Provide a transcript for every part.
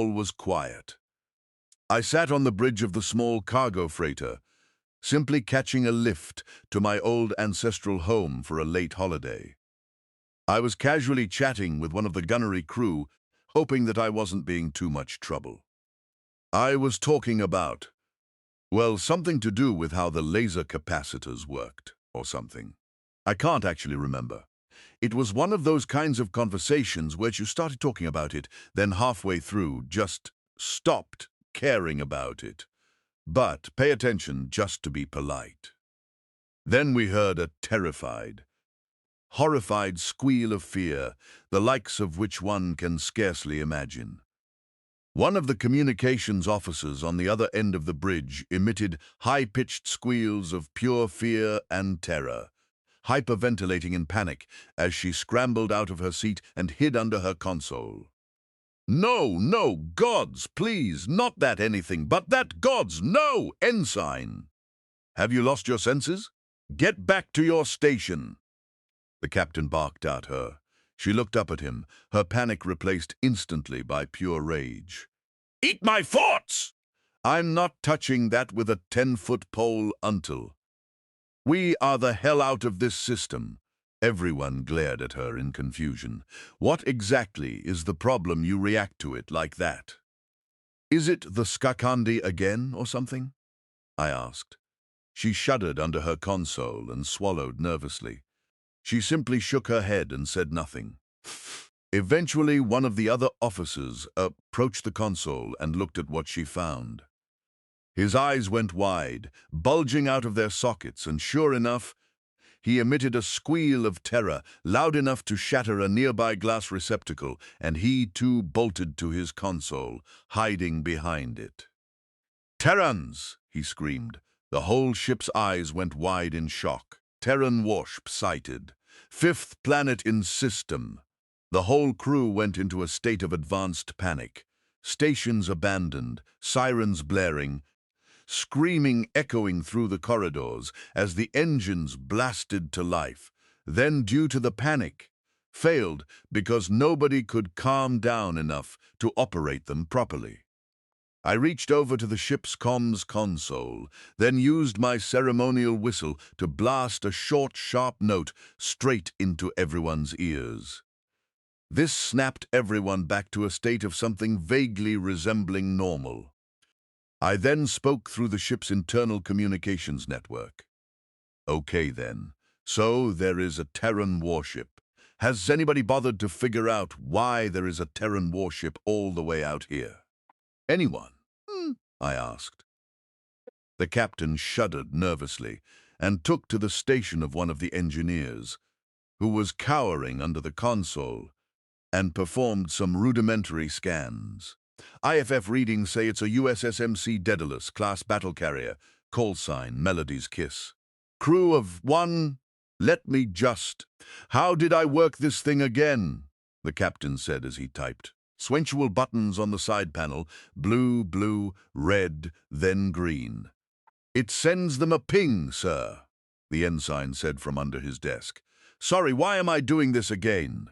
all was quiet. I sat on the bridge of the small cargo freighter, simply catching a lift to my old ancestral home for a late holiday. I was casually chatting with one of the gunnery crew, hoping that I wasn't being too much trouble. I was talking about, well, something to do with how the laser capacitors worked, or something. I can't actually remember. It was one of those kinds of conversations where you started talking about it, then halfway through just stopped caring about it. But pay attention just to be polite. Then we heard a terrified, horrified squeal of fear, the likes of which one can scarcely imagine. One of the communications officers on the other end of the bridge emitted high-pitched squeals of pure fear and terror, hyperventilating in panic as she scrambled out of her seat and hid under her console. "No, no, gods, please, not that anything, but that gods, no, ensign! Have you lost your senses? Get back to your station!" The captain barked at her. She looked up at him, her panic replaced instantly by pure rage. "Eat my forts!" "I'm not touching that with a 10-foot pole until we are the hell out of this system." Everyone glared at her in confusion. "What exactly is the problem you react to it like that? Is it the Skakandi again or something?" I asked. She shuddered under her console and swallowed nervously. She simply shook her head and said nothing. Eventually, one of the other officers approached the console and looked at what she found. His eyes went wide, bulging out of their sockets, and sure enough, he emitted a squeal of terror, loud enough to shatter a nearby glass receptacle, and he too bolted to his console, hiding behind it. "Terrans!" he screamed. The whole ship's eyes went wide in shock. Terran warship sighted. 5th planet in system. The whole crew went into a state of advanced panic. Stations abandoned, sirens blaring, screaming echoing through the corridors as the engines blasted to life. Then, due to the panic, failed because nobody could calm down enough to operate them properly. I reached over to the ship's comms console, then used my ceremonial whistle to blast a short, sharp note straight into everyone's ears. This snapped everyone back to a state of something vaguely resembling normal. I then spoke through the ship's internal communications network. "Okay then, so there is a Terran warship. Has anybody bothered to figure out why there is a Terran warship all the way out here? Anyone?" I asked. The captain shuddered nervously and took to the station of one of the engineers, who was cowering under the console, and performed some rudimentary scans. "IFF readings say it's a USSMC Daedalus class battle carrier, call sign Melody's Kiss. Crew of 1, let me just... How did I work this thing again?" the captain said as he typed. Sequential buttons on the side panel, blue, blue, red, then green. "It sends them a ping, sir," the ensign said from under his desk. "Sorry, why am I doing this again?"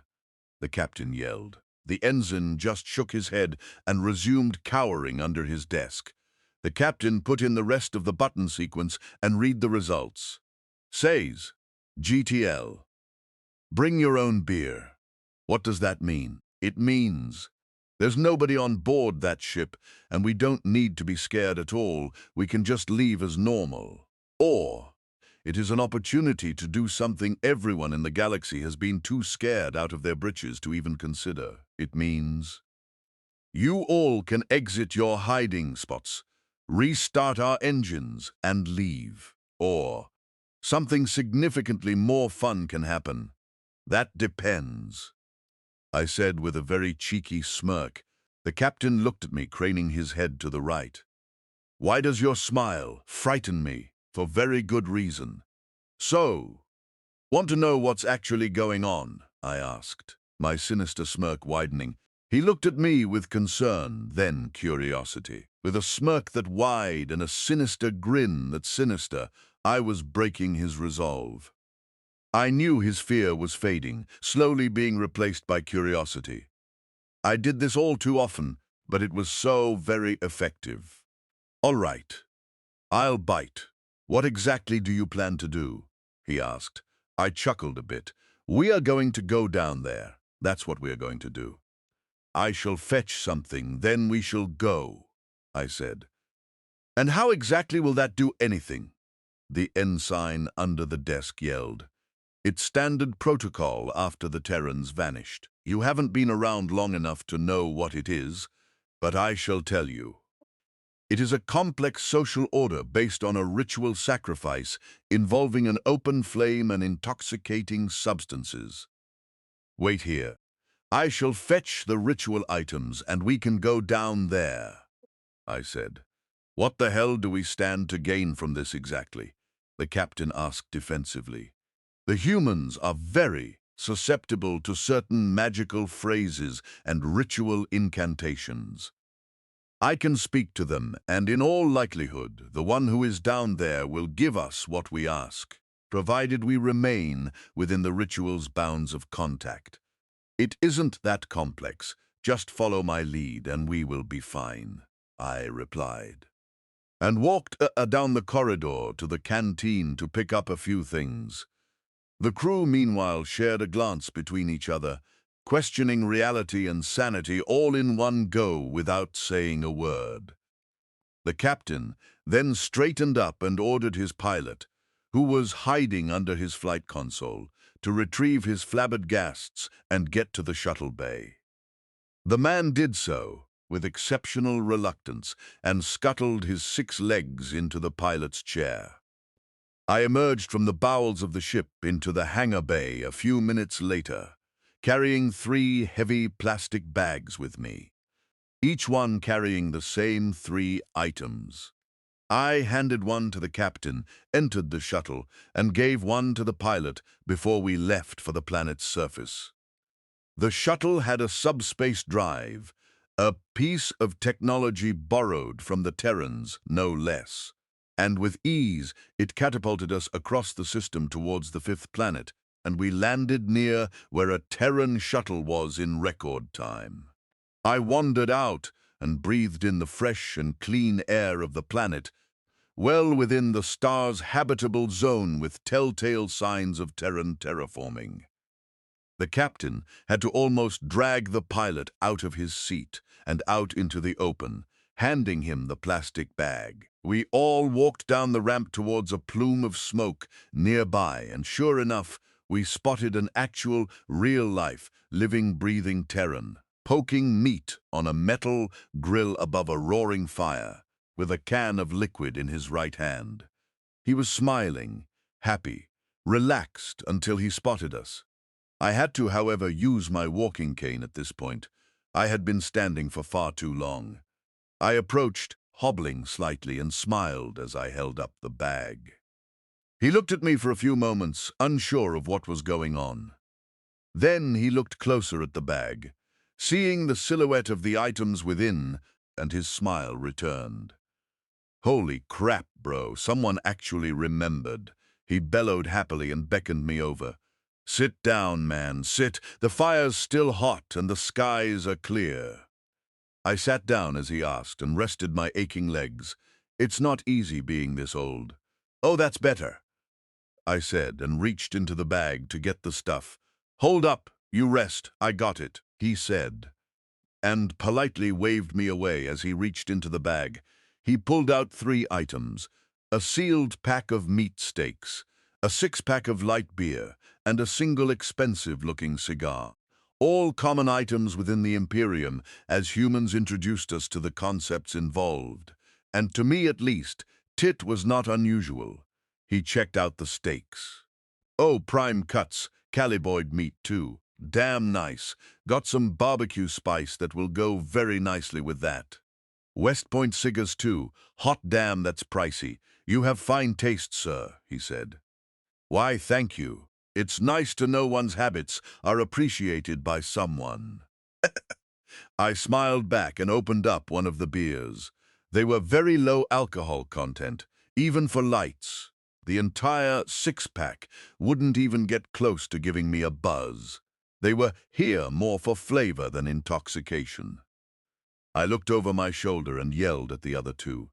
the captain yelled. The ensign just shook his head and resumed cowering under his desk. The captain put in the rest of the button sequence and read the results. Says, GTL. Bring your own beer. What does that mean? It means there's nobody on board that ship, and we don't need to be scared at all. We can just leave as normal. Or it is an opportunity to do something everyone in the galaxy has been too scared out of their britches to even consider. It means you all can exit your hiding spots, restart our engines, and leave. Or something significantly more fun can happen. That depends, I said with a very cheeky smirk. The captain looked at me, craning his head to the right. Why does your smile frighten me? For very good reason. So, want to know what's actually going on? I asked, my sinister smirk widening. He looked at me with concern, then curiosity. With a smirk that wide and a sinister grin that sinister, I was breaking his resolve. I knew his fear was fading, slowly being replaced by curiosity. I did this all too often, but it was so very effective. "All right, I'll bite. What exactly do you plan to do?" he asked. I chuckled a bit. "We are going to go down there. That's what we are going to do. I shall fetch something, then we shall go," I said. "And how exactly will that do anything?" the ensign under the desk yelled. "It's standard protocol after the Terrans vanished. You haven't been around long enough to know what it is, but I shall tell you. It is a complex social order based on a ritual sacrifice involving an open flame and intoxicating substances. Wait here. I shall fetch the ritual items and we can go down there," I said. "What the hell do we stand to gain from this exactly?" the captain asked defensively. "The humans are very susceptible to certain magical phrases and ritual incantations. I can speak to them, and in all likelihood, the one who is down there will give us what we ask, provided we remain within the ritual's bounds of contact. It isn't that complex. Just follow my lead and we will be fine," I replied, and walked down the corridor to the canteen to pick up a few things. The crew, meanwhile, shared a glance between each other, questioning reality and sanity all in one go without saying a word. The captain then straightened up and ordered his pilot, who was hiding under his flight console, to retrieve his flabbergasts and get to the shuttle bay. The man did so with exceptional reluctance and scuttled his 6 legs into the pilot's chair. I emerged from the bowels of the ship into the hangar bay a few minutes later, carrying 3 heavy plastic bags with me, each one carrying the same 3 items. I handed one to the captain, entered the shuttle, and gave one to the pilot before we left for the planet's surface. The shuttle had a subspace drive, a piece of technology borrowed from the Terrans, no less. And with ease, it catapulted us across the system towards the 5th planet, and we landed near where a Terran shuttle was in record time. I wandered out and breathed in the fresh and clean air of the planet, well within the star's habitable zone with telltale signs of Terran terraforming. The captain had to almost drag the pilot out of his seat and out into the open, handing him the plastic bag. We all walked down the ramp towards a plume of smoke nearby, and sure enough, we spotted an actual, real-life, living, breathing Terran, poking meat on a metal grill above a roaring fire, with a can of liquid in his right hand. He was smiling, happy, relaxed until he spotted us. I had to, however, use my walking cane at this point. I had been standing for far too long. I approached, hobbling slightly, and smiled as I held up the bag. He looked at me for a few moments, unsure of what was going on. Then he looked closer at the bag, seeing the silhouette of the items within, and his smile returned. "Holy crap, bro, someone actually remembered," he bellowed happily and beckoned me over. "Sit down, man, sit. The fire's still hot and the skies are clear." I sat down as he asked and rested my aching legs. It's not easy being this old. "Oh, that's better," I said, and reached into the bag to get the stuff. "Hold up, you rest, I got it," he said, and politely waved me away as he reached into the bag. He pulled out 3 items, a sealed pack of meat steaks, a 6-pack of light beer, and a single expensive-looking cigar. All common items within the Imperium, as humans introduced us to the concepts involved. And to me at least, Tit was not unusual. He checked out the steaks. "Oh, prime cuts, caliboid meat too. Damn nice. Got some barbecue spice that will go very nicely with that. West Point cigars too. Hot damn, that's pricey. You have fine taste, sir," he said. "Why, thank you. It's nice to know one's habits are appreciated by someone." I smiled back and opened up one of the beers. They were very low alcohol content, even for lights. The entire 6-pack wouldn't even get close to giving me a buzz. They were here more for flavor than intoxication. I looked over my shoulder and yelled at the other two.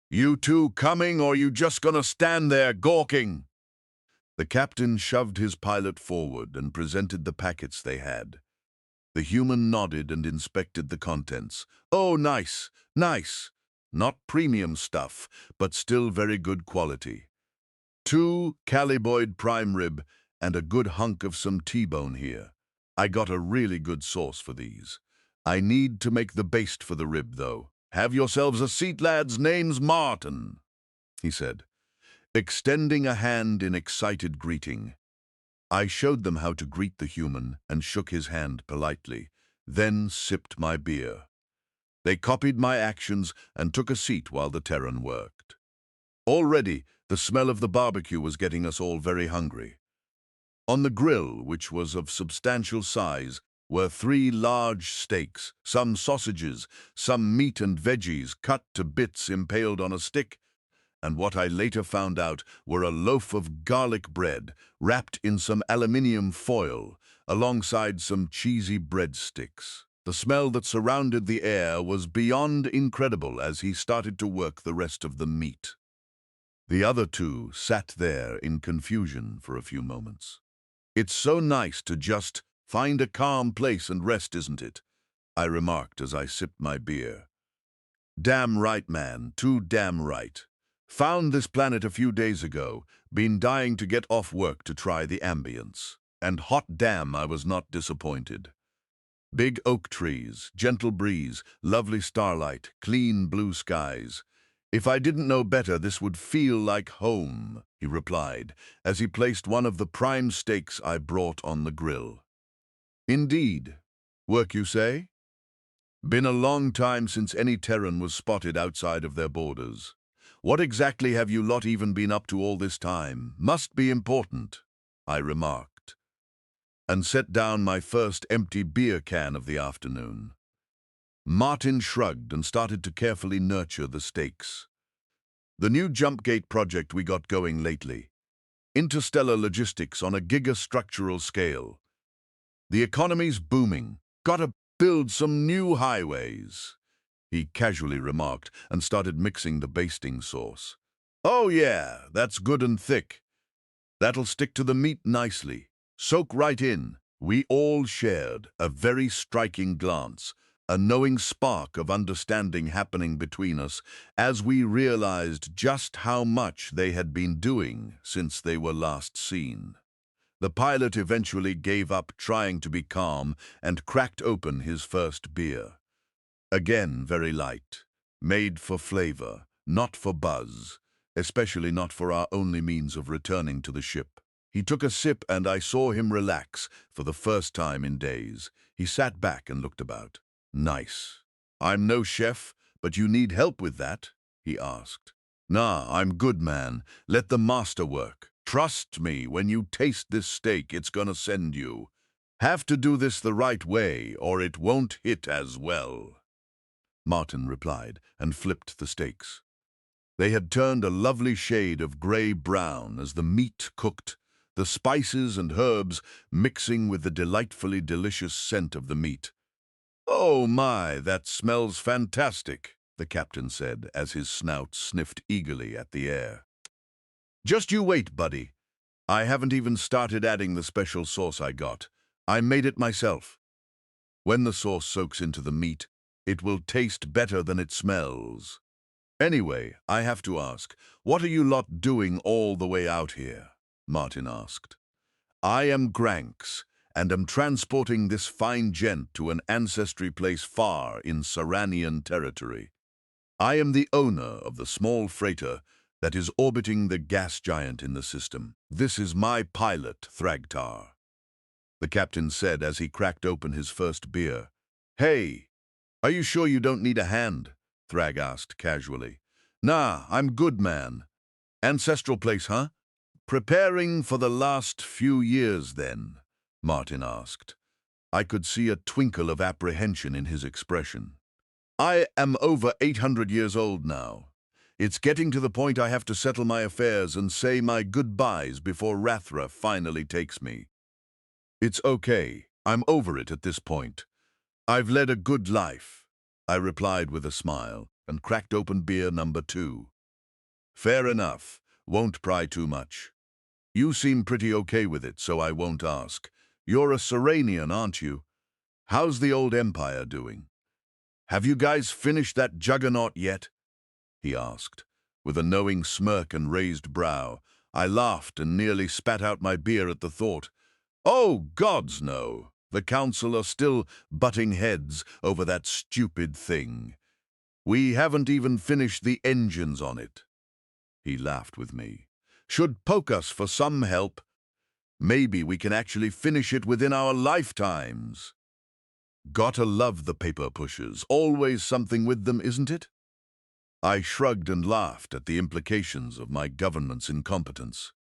"You two coming, or you just gonna stand there gawking?" The captain shoved his pilot forward and presented the packets they had. The human nodded and inspected the contents. "Oh, nice, nice. Not premium stuff, but still very good quality. 2 caliboid prime rib and a good hunk of some T-bone here. I got a really good sauce for these. I need to make the baste for the rib, though. Have yourselves a seat, lads. Name's Martin," he said, extending a hand in excited greeting. I showed them how to greet the human and shook his hand politely, then sipped my beer. They copied my actions and took a seat while the Terran worked. Already, the smell of the barbecue was getting us all very hungry. On the grill, which was of substantial size, were 3 large steaks, some sausages, some meat and veggies cut to bits impaled on a stick, and what I later found out were a loaf of garlic bread wrapped in some aluminium foil, alongside some cheesy breadsticks. The smell that surrounded the air was beyond incredible as he started to work the rest of the meat. The other two sat there in confusion for a few moments. "It's so nice to just find a calm place and rest, isn't it?" I remarked as I sipped my beer. "Damn right, man, too damn right. Found this planet a few days ago, been dying to get off work to try the ambience. And hot damn, I was not disappointed. Big oak trees, gentle breeze, lovely starlight, clean blue skies. If I didn't know better, this would feel like home," he replied, as he placed one of the prime steaks I brought on the grill. "Indeed. Work, you say? Been a long time since any Terran was spotted outside of their borders. What exactly have you lot even been up to all this time? Must be important," I remarked, and set down my first empty beer can of the afternoon. Martin shrugged and started to carefully nurture the steaks. "The new jump gate project we got going lately. Interstellar logistics on a gigastructural scale. The economy's booming. Gotta build some new highways," he casually remarked and started mixing the basting sauce. "Oh yeah, that's good and thick. That'll stick to the meat nicely. Soak right in." We all shared a very striking glance, a knowing spark of understanding happening between us as we realized just how much they had been doing since they were last seen. The pilot eventually gave up trying to be calm and cracked open his first beer. Again, very light, made for flavor, not for buzz, especially not for our only means of returning to the ship. He took a sip and I saw him relax for the first time in days. He sat back and looked about. "Nice. I'm no chef, but you need help with that?" he asked. "Nah, I'm good, man. Let the master work. Trust me, when you taste this steak, it's gonna send you. Have to do this the right way, or it won't hit as well," Martin replied, and flipped the steaks. They had turned a lovely shade of gray-brown as the meat cooked, the spices and herbs mixing with the delightfully delicious scent of the meat. "Oh my, that smells fantastic," the captain said as his snout sniffed eagerly at the air. "Just you wait, buddy. I haven't even started adding the special sauce I got. I made it myself. When the sauce soaks into the meat, it will taste better than it smells. Anyway, I have to ask, what are you lot doing all the way out here?" Martin asked. "I am Granks, and am transporting this fine gent to an ancestry place far in Saranian territory. I am the owner of the small freighter that is orbiting the gas giant in the system. This is my pilot, Thragtar," the captain said as he cracked open his first beer. "Hey, are you sure you don't need a hand?" Thrag asked casually. "Nah, I'm good, man. Ancestral place, huh?" "Preparing for the last few years, then?" Martin asked. I could see a twinkle of apprehension in his expression. "I am over 800 years old now. It's getting to the point I have to settle my affairs and say my goodbyes before Rathra finally takes me. It's okay. I'm over it at this point. I've led a good life. I replied with a smile, and cracked open beer number 2. Fair enough. Won't pry too much. You seem pretty okay with it, so I won't ask. You're a Serenian, aren't you? How's the old empire doing? Have you guys finished that juggernaut yet? He asked, with a knowing smirk and raised brow. I laughed and nearly spat out my beer at the thought. Oh, gods, no. The council are still butting heads over that stupid thing. We haven't even finished the engines on it. He laughed with me. Should poke us for some help. Maybe we can actually finish it within our lifetimes. Gotta love the paper pushers. Always something with them, isn't it? I shrugged and laughed at the implications of my government's incompetence.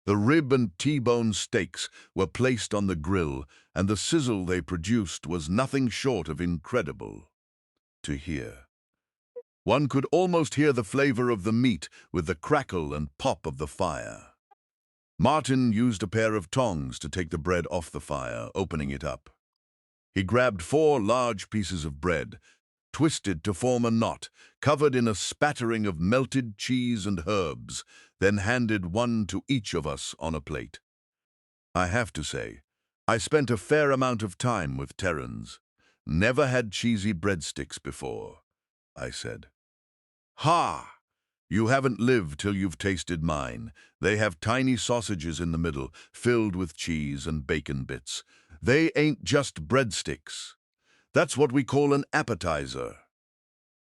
The rib and T-bone steaks were placed on the grill, and the sizzle they produced was nothing short of incredible to hear. One could almost hear the flavor of the meat with the crackle and pop of the fire. Martin used a pair of tongs to take the bread off the fire, opening it up. He grabbed 4 large pieces of bread, twisted to form a knot, covered in a spattering of melted cheese and herbs, then handed one to each of us on a plate. I have to say, I spent a fair amount of time with Terrans. Never had cheesy breadsticks before, I said. Ha! You haven't lived till you've tasted mine. They have tiny sausages in the middle, filled with cheese and bacon bits. They ain't just breadsticks. That's what we call an appetizer,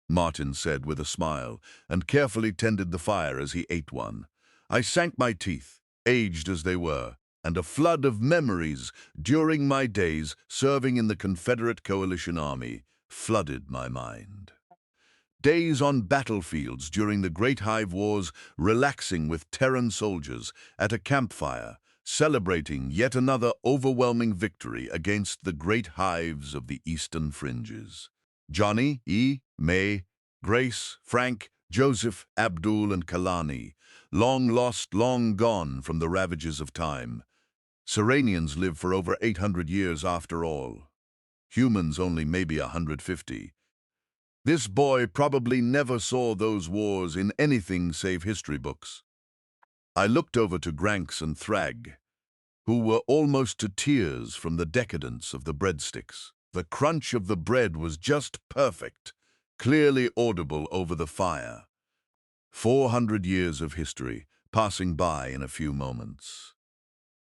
Martin said with a smile, and carefully tended the fire as he ate one. I sank my teeth, aged as they were, and a flood of memories during my days serving in the Confederate Coalition Army flooded my mind. Days on battlefields during the Great Hive Wars, relaxing with Terran soldiers at a campfire, celebrating yet another overwhelming victory against the great hives of the eastern fringes. Johnny, E., May, Grace, Frank, Joseph, Abdul, and Kalani, long lost, long gone from the ravages of time. Serenians live for over 800 years after all. Humans only maybe 150. This boy probably never saw those wars in anything save history books. I looked over to Granks and Thrag, who were almost to tears from the decadence of the breadsticks. The crunch of the bread was just perfect, clearly audible over the fire. 400 years of history, passing by in a few moments.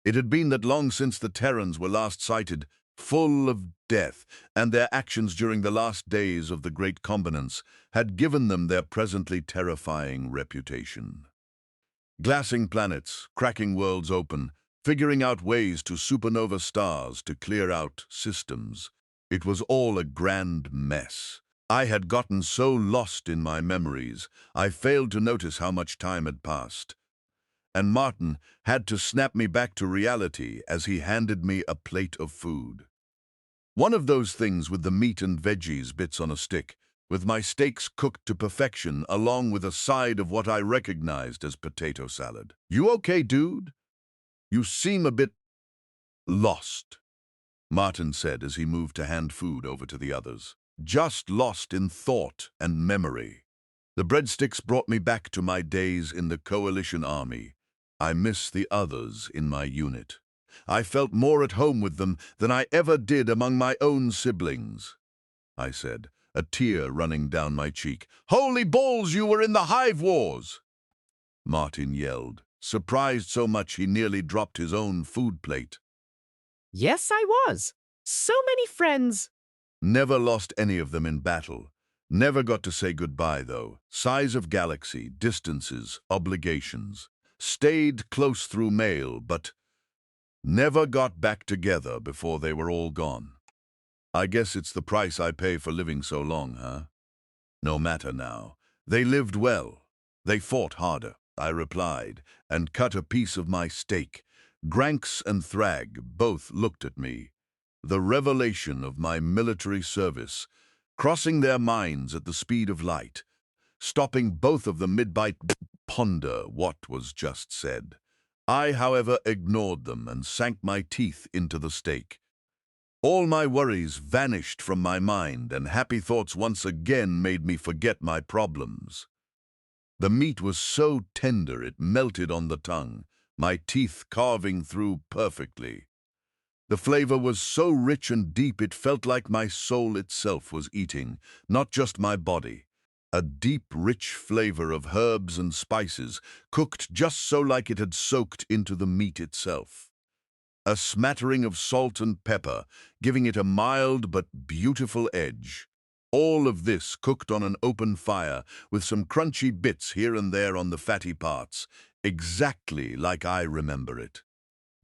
It had been that long since the Terrans were last sighted, full of death, and their actions during the last days of the Great Combinance had given them their presently terrifying reputation. Glassing planets, cracking worlds open, figuring out ways to supernova stars to clear out systems. It was all a grand mess. I had gotten so lost in my memories, I failed to notice how much time had passed. And Martin had to snap me back to reality as he handed me a plate of food. One of those things with the meat and veggies bits on a stick, with my steaks cooked to perfection along with a side of what I recognized as potato salad. You okay, dude? You seem a bit lost, Martin said as he moved to hand food over to the others. Just lost in thought and memory. The breadsticks brought me back to my days in the Coalition Army. I miss the others in my unit. I felt more at home with them than I ever did among my own siblings, I said, a tear running down my cheek. Holy balls, you were in the Hive Wars! Martin yelled, surprised so much he nearly dropped his own food plate. Yes, I was. So many friends. Never lost any of them in battle. Never got to say goodbye, though. Size of galaxy, distances, obligations. Stayed close through mail, but never got back together before they were all gone. I guess it's the price I pay for living so long, huh? No matter now. They lived well. They fought harder, I replied, and cut a piece of my steak. Granks and Thrag both looked at me. The revelation of my military service, crossing their minds at the speed of light, stopping both of them mid-bite ponder what was just said. I, however, ignored them and sank my teeth into the steak. All my worries vanished from my mind, and happy thoughts once again made me forget my problems. The meat was so tender it melted on the tongue, my teeth carving through perfectly. The flavor was so rich and deep it felt like my soul itself was eating, not just my body. A deep, rich flavor of herbs and spices, cooked just so like it had soaked into the meat itself. A smattering of salt and pepper, giving it a mild but beautiful edge. All of this cooked on an open fire, with some crunchy bits here and there on the fatty parts, exactly like I remember it.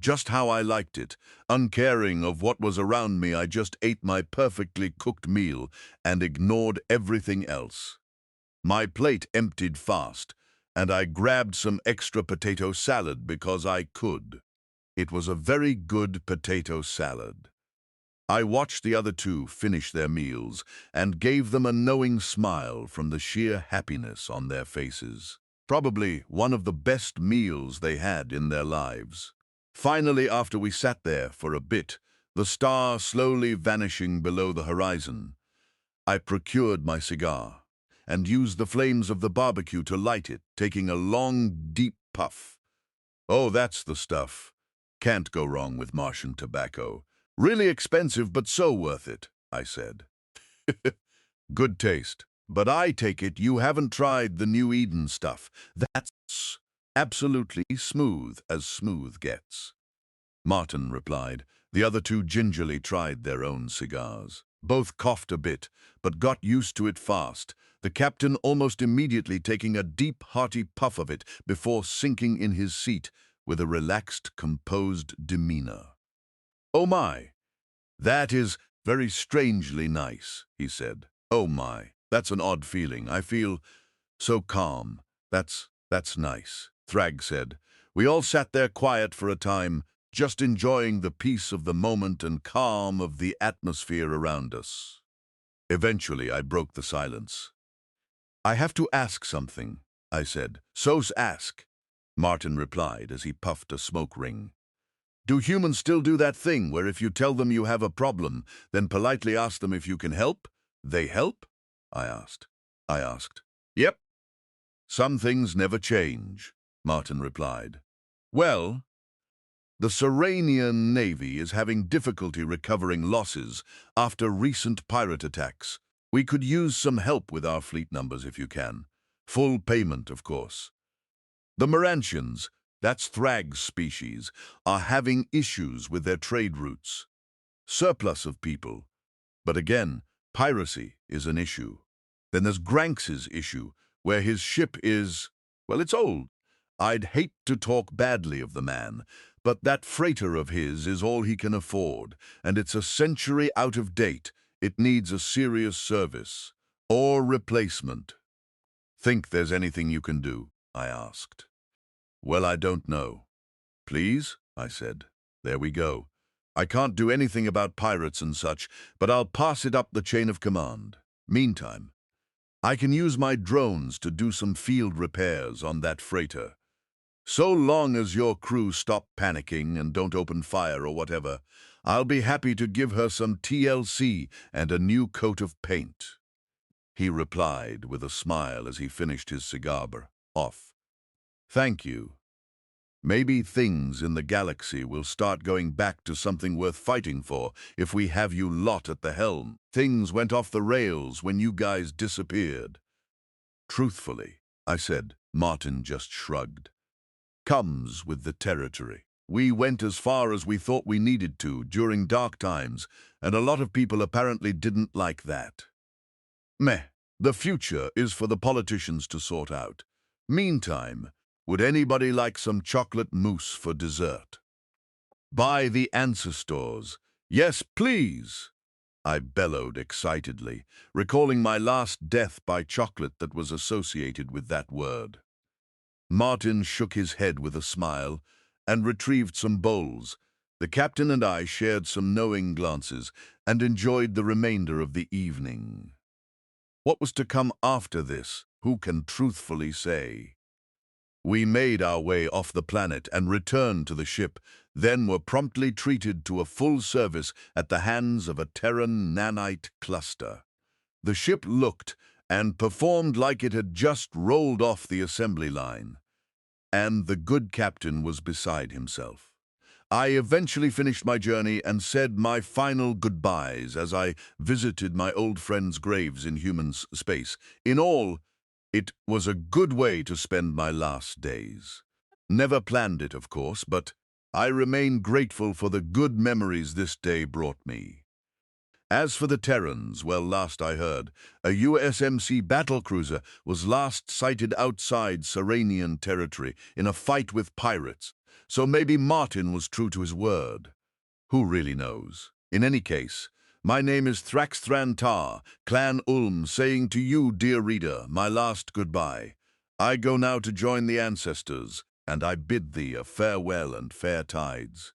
Just how I liked it, uncaring of what was around me. I just ate my perfectly cooked meal and ignored everything else. My plate emptied fast, and I grabbed some extra potato salad because I could. It was a very good potato salad. I watched the other two finish their meals and gave them a knowing smile from the sheer happiness on their faces. Probably one of the best meals they had in their lives. Finally, after we sat there for a bit, the star slowly vanishing below the horizon, I procured my cigar and used the flames of the barbecue to light it, taking a long, deep puff. Oh, that's the stuff. Can't go wrong with Martian tobacco. Really expensive, but so worth it, I said. Good taste. But I take it you haven't tried the New Eden stuff. That's absolutely smooth as smooth gets. Martin replied. The other two gingerly tried their own cigars. Both coughed a bit, but got used to it fast, the captain almost immediately taking a deep, hearty puff of it before sinking in his seat with a relaxed, composed demeanor. "Oh my, that is very strangely nice," he said. "Oh my, that's an odd feeling. I feel so calm. That's nice," Thrag said. We all sat there quiet for a time, just enjoying the peace of the moment and calm of the atmosphere around us. Eventually, I broke the silence. "I have to ask something," I said. "So's ask," Martin replied as he puffed a smoke ring. "Do humans still do that thing where if you tell them you have a problem, then politely ask them if you can help, they help?" I asked. "Yep. Some things never change," Martin replied. "Well, the Serenian Navy is having difficulty recovering losses after recent pirate attacks. We could use some help with our fleet numbers if you can. Full payment, of course. The Merantians, that's Thrag's species, are having issues with their trade routes. Surplus of people. But again, piracy is an issue. Then there's Granx's issue, where his ship is, well, it's old. I'd hate to talk badly of the man, but that freighter of his is all he can afford, and it's a century out of date. It needs a serious service, or replacement." "Think there's anything you can do?" I asked. "Well, I don't know." "Please?" I said. "There we go. I can't do anything about pirates and such, but I'll pass it up the chain of command. Meantime, I can use my drones to do some field repairs on that freighter. So long as your crew stop panicking and don't open fire or whatever, I'll be happy to give her some TLC and a new coat of paint," he replied with a smile as he finished his cigar off. "Thank you. Maybe things in the galaxy will start going back to something worth fighting for if we have you lot at the helm. Things went off the rails when you guys disappeared." "Truthfully," I said. Martin just shrugged. "Comes with the territory. We went as far as we thought we needed to during dark times, and a lot of people apparently didn't like that. Meh, the future is for the politicians to sort out. Meantime, would anybody like some chocolate mousse for dessert?" "By the ancestors, yes, please!" I bellowed excitedly, recalling my last death by chocolate that was associated with that word. Martin shook his head with a smile and retrieved some bowls. The captain and I shared some knowing glances and enjoyed the remainder of the evening. What was to come after this, who can truthfully say? We made our way off the planet and returned to the ship, then were promptly treated to a full service at the hands of a Terran nanite cluster. The ship looked and performed like it had just rolled off the assembly line, and the good captain was beside himself. I eventually finished my journey and said my final goodbyes as I visited my old friends' graves in human space. In all, it was a good way to spend my last days. Never planned it, of course, but I remain grateful for the good memories this day brought me. As for the Terrans, well, last I heard, a USMC battlecruiser was last sighted outside Serenian territory in a fight with pirates, so maybe Martin was true to his word. Who really knows? In any case, my name is Thraxthrantar, Clan Ulm, saying to you, dear reader, my last goodbye. I go now to join the ancestors, and I bid thee a farewell and fair tides.